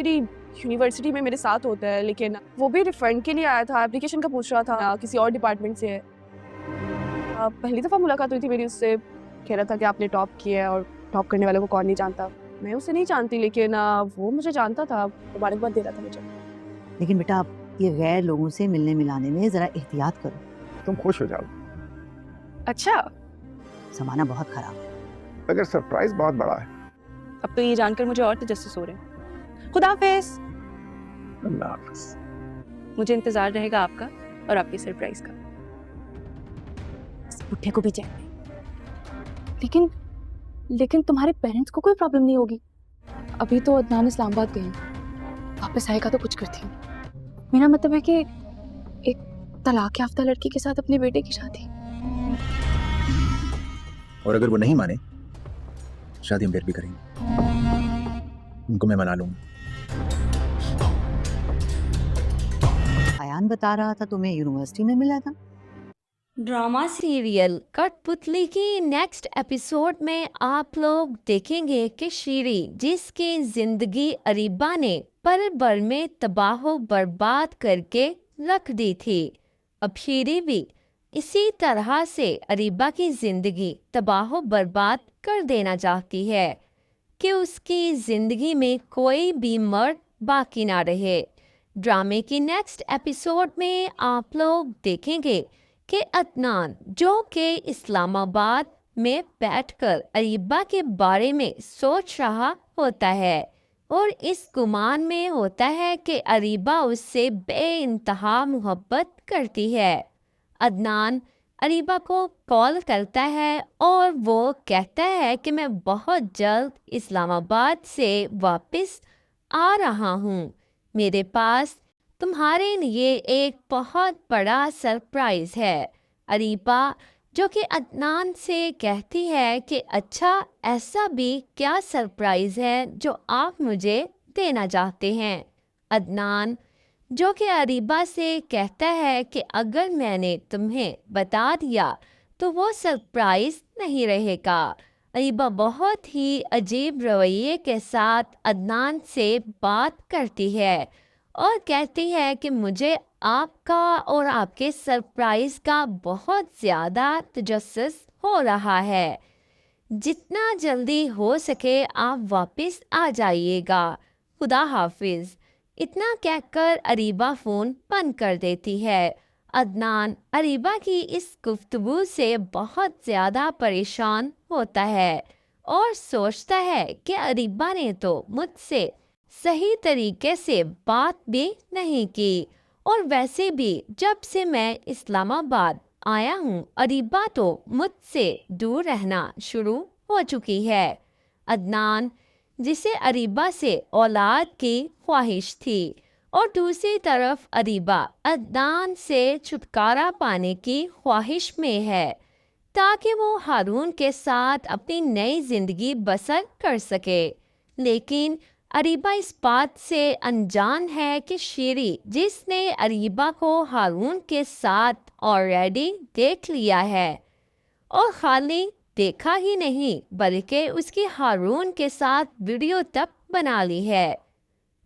میری یونیورسٹی میں میرے ساتھ ہوتا ہے, لیکن وہ بھی ریفنڈ کے لیے آیا تھا, اپلیکیشن کا پوچھ رہا تھا, کسی اور ڈپارٹمنٹ سے ہے. پہلی دفعہ ملاقات ہوئی تھی میری اس سے, کہہ رہا تھا کہ آپ نے ٹاپ کیا ہے اور ٹاپ کرنے والے کو کون نہیں جانتا. میں اسے نہیں جانتی, لیکن وہ مجھے جانتا تھا, مبارکباد دے رہا تھا مجھے. لیکن بیٹا آپ یہ غیر لوگوں سے ملنے ملانے میں ذرا احتیاط کرو. تم خوش ہو جاؤ. اچھا, زمانہ بہت خراب ہے. اگر سرپرائز بہت بڑا ہے. اب تو یہ جان کر مجھے اور تجسس ہو رہے ہیں. خدا حافظ. اللہ حافظ. مجھے انتظار رہے گا آپ کا اور آپ کی سرپرائز کا. اس بڈھے کو بھی چین نہیں. لیکن تمہارے پیرنٹس کو کوئی پرابلم نہیں ہوگی؟ ابھی تو عدنان اسلام آباد گئے ہیں, واپس آئے گا تو کچھ کرتی ہوں. میرا مطلب ہے کہ ایک طلاق یافتہ لڑکی کے ساتھ اپنے بیٹے کی شادی. اور اگر وہ نہیں مانے, شادی ہم پھر بھی کریں گے, ان کو میں منا لوں گا. ایان بتا رہا تھا تمہیں یونیورسٹی میں ملا تھا. ڈرامہ سیریل کٹ پتلی کی نیکسٹ ایپیسوڈ میں آپ لوگ دیکھیں گے کہ شیری, جس کی زندگی اریبہ نے پل بھر میں تباہ و برباد کر کے رکھ دی تھی, اب شیری بھی اسی طرح سے اریبہ کی زندگی تباہ و برباد کر دینا چاہتی ہے کہ اس کی زندگی میں کوئی بھی مرد باقی نہ رہے. ڈرامے کی نیکسٹ ایپیسوڈ میں آپ لوگ دیکھیں گے کہ عدنان, جو کہ اسلام آباد میں بیٹھ کر اریبہ کے بارے میں سوچ رہا ہوتا ہے اور اس گمان میں ہوتا ہے کہ اریبہ اس سے بے انتہا محبت کرتی ہے. عدنان اریبہ کو کال کرتا ہے اور وہ کہتا ہے کہ میں بہت جلد اسلام آباد سے واپس آ رہا ہوں, میرے پاس تمہارے لیے ایک بہت بڑا سرپرائز ہے. اریبہ, جو کہ عدنان سے کہتی ہے کہ اچھا ایسا بھی کیا سرپرائز ہے جو آپ مجھے دینا چاہتے ہیں. عدنان, جو کہ اریبہ سے کہتا ہے کہ اگر میں نے تمہیں بتا دیا تو وہ سرپرائز نہیں رہے گا. اریبہ بہت ہی عجیب رویے کے ساتھ عدنان سے بات کرتی ہے اور کہتی ہے کہ مجھے آپ کا اور آپ کے سرپرائز کا بہت زیادہ تجسس ہو رہا ہے, جتنا جلدی ہو سکے آپ واپس آ جائیے گا, خدا حافظ. اتنا کہہ کر اریبہ فون بند کر دیتی ہے. عدنان اریبہ کی اس گفتگو سے بہت زیادہ پریشان ہوتا ہے اور سوچتا ہے کہ اریبہ نے تو مجھ سے صحیح طریقے سے بات بھی نہیں کی, اور ویسے بھی جب سے میں اسلام آباد آیا ہوں اریبہ تو مجھ سے دور رہنا شروع ہو چکی ہے. عدنان, جسے اریبہ سے اولاد کی خواہش تھی, اور دوسری طرف اریبہ عدنان سے چھٹکارا پانے کی خواہش میں ہے تاکہ وہ ہارون کے ساتھ اپنی نئی زندگی بسر کر سکے. لیکن اریبہ اس بات سے انجان ہے کہ شیری, جس نے اریبہ کو ہارون کے ساتھ آلریڈی دیکھ لیا ہے, اور خالی دیکھا ہی نہیں بلکہ اس کی ہارون کے ساتھ ویڈیو تک بنا لی ہے.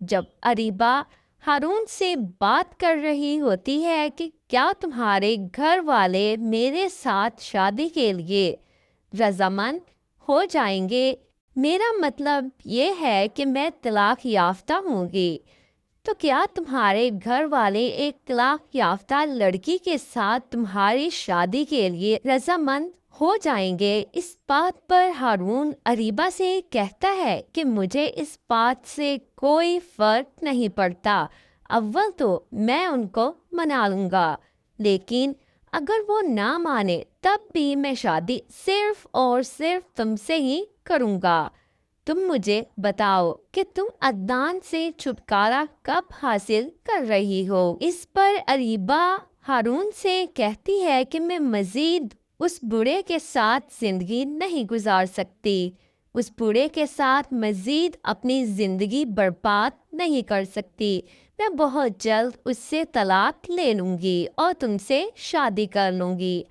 جب اریبہ ہارون سے بات کر رہی ہوتی ہے کہ کیا تمہارے گھر والے میرے ساتھ شادی کے لیے رضامند ہو جائیں گے, میرا مطلب یہ ہے کہ میں طلاق یافتہ ہوں گی, تو کیا تمہارے گھر والے ایک طلاق یافتہ لڑکی کے ساتھ تمہاری شادی کے لیے رضامند ہو جائیں گے؟ اس بات پر ہارون اریبہ سے کہتا ہے کہ مجھے اس بات سے کوئی فرق نہیں پڑتا, اول تو میں ان کو منا لوں گا, لیکن اگر وہ نہ مانے تب بھی میں شادی صرف اور صرف تم سے ہی کروں گا. تم مجھے بتاؤ کہ تم عدنان سے چھٹکارا کب حاصل کر رہی ہو؟ اس پر اریبہ ہارون سے کہتی ہے کہ میں مزید اس بوڑھے کے ساتھ زندگی نہیں گزار سکتی, اس بوڑھے کے ساتھ مزید اپنی زندگی برباد نہیں کر سکتی, میں بہت جلد اس سے طلاق لے لوں گی اور تم سے شادی کر لوں گی.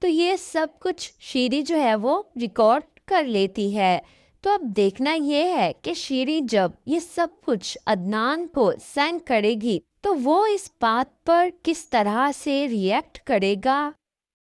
تو یہ سب کچھ شیری جو ہے وہ ریکارڈ کر لیتی ہے. تو اب دیکھنا یہ ہے کہ شیری جب یہ سب کچھ عدنان کو سینڈ کرے گی تو وہ اس بات پر کس طرح سے ریئیکٹ کرے گا.